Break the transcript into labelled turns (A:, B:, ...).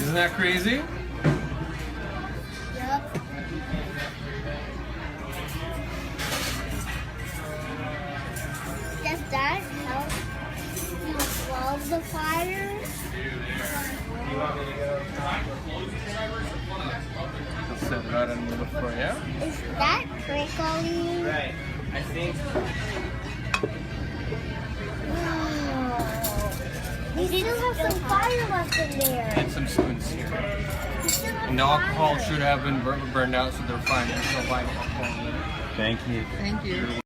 A: Isn't that crazy?
B: Yep. Does that help you slow the fire?
A: I'll set it out and look for you.
B: Is that prickly?
C: Right. I think.
B: Wow. We still have some fire left in there.
A: And some spoons here.
B: We still have
A: And the alcohol
B: fire.
A: should have been burned out, so they're fine. There's no vinyl alcohol in there.
C: Thank you.
D: Thank you.